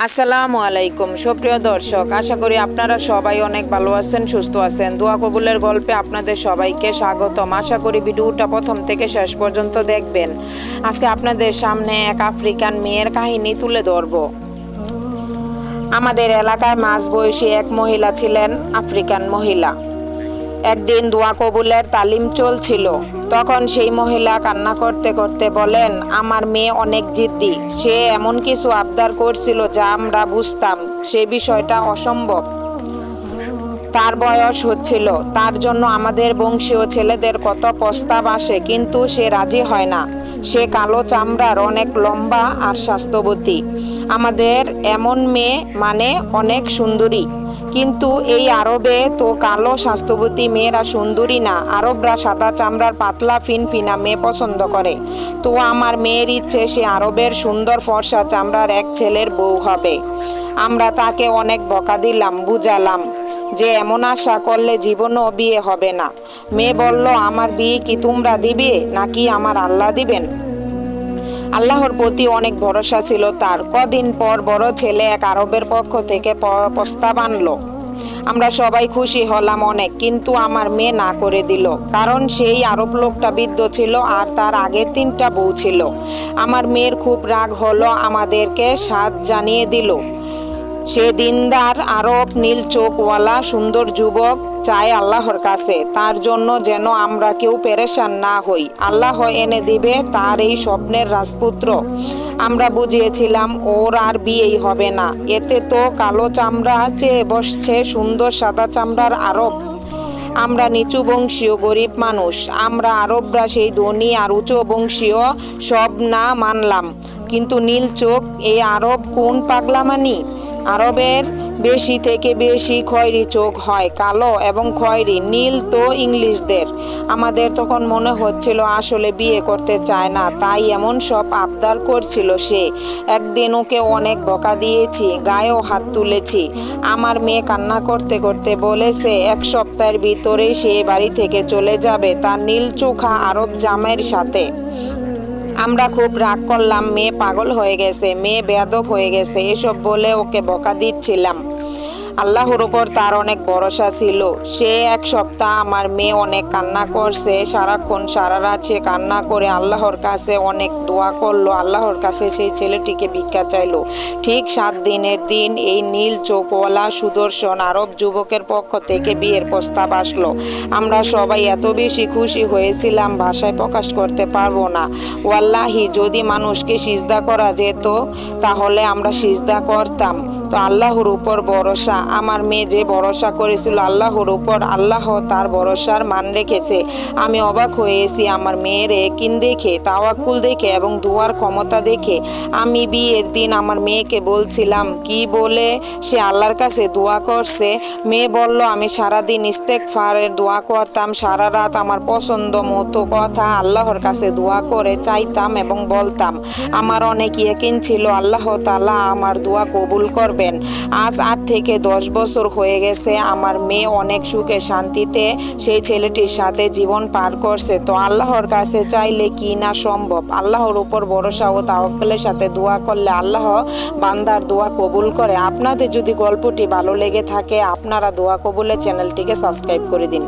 আসসালামু আলাইকুম সুপ্রিয় দর্শক, আশা করি আপনারা সবাই অনেক ভালো আছেন, সুস্থ আছেন। দোয়া কবুলের গল্পে আপনাদের সবাইকে স্বাগতম। আশা করি ভিডিওটা প্রথম থেকে শেষ পর্যন্ত দেখবেন। আজকে আপনাদের সামনে এক আফ্রিকান মেয়ের কাহিনী তুলে ধরব। আমাদের এলাকায় মাঝবয়সী এক মহিলা ছিলেন, আফ্রিকান মহিলা। একদিন দোয়া কবুলের তালিম চলছিল। তখন সেই মহিলা কান্না করতে করতে বলেন, আমার মেয়ে অনেক জিদ্দি। সে এমন কিছু আবদার করছিল যা আমরা বুঝতাম সে বিষয়টা অসম্ভব। তার বয়স হচ্ছিল, তার জন্য আমাদের বংশীয় ছেলেদের কত প্রস্তাব আসে, কিন্তু সে রাজি হয় না। সে কালো চামড়ার, অনেক লম্বা আর স্বাস্থ্যবতী। আমাদের এমন মেয়ে মানে অনেক সুন্দরী। কিন্তু এই আরবে তো কালো স্বাস্থ্যবতী মেয়েরা সুন্দরী না, আরবরা সাদা চামড়ার পাতলা ফিনফিনা মেয়ে পছন্দ করে। তো আমার মেয়ের ইচ্ছে সে আরবের সুন্দর ফর্সা চামড়ার এক ছেলের বউ হবে। আমরা তাকে অনেক বকা দিলাম, বুঝালাম যে এমন আশা করলে জীবনও বিয়ে হবে না। মেয়ে বলল, আমার বিয়ে কি তোমরা দিবে নাকি আমার আল্লাহ দিবেন? আল্লাহর প্রতি অনেক ভরসা ছিল তার। কদিন পর বড় ছেলে এক আরবের পক্ষ থেকে প্রস্তাব আনলো। আমরা সবাই খুশি হলাম অনেক, কিন্তু আমার মেয়ে না করে দিল। কারণ সেই আরব লোকটা বৃদ্ধ ছিল আর তার আগের 3টা বউ ছিল। আমার মেয়ের খুব রাগ হলো, আমাদেরকে সাধ জানিয়ে দিল। সে দিনদার আরব, নীল চোখওয়ালা সুন্দর যুবক চায় আল্লাহর কাছে, তার জন্য যেন আমরা কেউ পেরেশান না হই। আল্লাহ এনে দিবে তার এই স্বপ্নের রাজপুত্র। আমরা বুঝিয়েছিলাম ওর আর বিয়েই হবে না। এতে তো কালো চামড়া চেয়ে বসছে সুন্দর সাদা চামড়ার আরব। আমরা নিচু বংশীয় গরিব মানুষ, আমরা আরবরা সেই ধনী আর উচ্চ বংশীয় সব না মানলাম, কিন্তু নীল চোখ এই আরব কোন পাগলামানি? আরবের বেশি থেকে বেশি খয়েরি চোখ হয়, কালো এবং খয়েরি। নীল তো ইংলিশদের। আমাদের তখন মনে হচ্ছিল আসলে বিয়ে করতে চায় না, তাই এমন সব আবদার করছিল সে। একদিন ওকে অনেক বকা দিয়েছি, গায়েও হাত তুলেছি। আমার মেয়ে কান্না করতে করতে বলেছে 1 সপ্তাহের ভিতরেই সে বাড়ি থেকে চলে যাবে তার নীল চোখা আরব জামাইয়ের সাথে। আমরা খুব রাগ করলাম, মেয়ে পাগল হয়ে গেছে, মেয়ে বেয়াদব হয়ে গেছে, এসব বলে ওকে বকা দিচ্ছিলাম। আল্লাহর উপর তার অনেক ভরসা ছিল। সে 1 সপ্তাহ আমার মেয়ে অনেক কান্না করছে, সারাক্ষণ সারা রাত সে কান্না করে আল্লাহর কাছে অনেক দোয়া করলো, আল্লাহর কাছে সেই ছেলেটিকে ভিক্ষা চাইলো। ঠিক 7 দিনের দিন এই নীল চোখওয়ালা সুদর্শন আরব যুবকের পক্ষ থেকে বিয়ের প্রস্তাব আসলো। আমরা সবাই এত বেশি খুশি হয়েছিলাম ভাষায় প্রকাশ করতে পারবো না। ওয়াল্লাহি, যদি মানুষকে সিজদা করা যেত তাহলে আমরা সিজদা করতাম। তো আল্লাহর উপর ভরসা। আমার মেয়ে যে ভরসা করেছিল আল্লাহর উপর, আল্লাহ তার ভরসার মান রেখেছে। আমি অবাক হয়েছি আমার মেয়ের একিন দেখে, তাওয়াক্কুল দেখে এবং দোয়ার ক্ষমতা দেখে। আমি বিয়ের দিন আমার মেয়েকে বলছিলাম কি বলে সে আল্লাহর কাছে দোয়া করছে। মেয়ে বলল, আমি সারাদিন ইস্তেগফারের দোয়া করতাম, সারা রাত আমার পছন্দ মতো কথা আল্লাহর কাছে দোয়া করে চাইতাম এবং বলতাম। আমার অনেক ইয়কিন ছিল আল্লাহ তাআলা আমার দোয়া কবুল করবেন। আজ 8 থেকে 10 বছর হয়ে গেছে। আমার মেয়ে অনেক সুখে শান্তিতে সেই ছেলেটির সাথে জীবন পার করছে। তো আল্লাহর কাছে চাইলে কি না সম্ভব? আল্লাহর উপর ভরসা ও তাওয়াক্কুলের সাথে দোয়া করলে আল্লাহ বান্দার দোয়া কবুল করে। আপনাদের যদি গল্পটি ভালো লেগে থাকে আপনারা দোয়া কবুলের চ্যানেলটিকে সাবস্ক্রাইব করে দিন।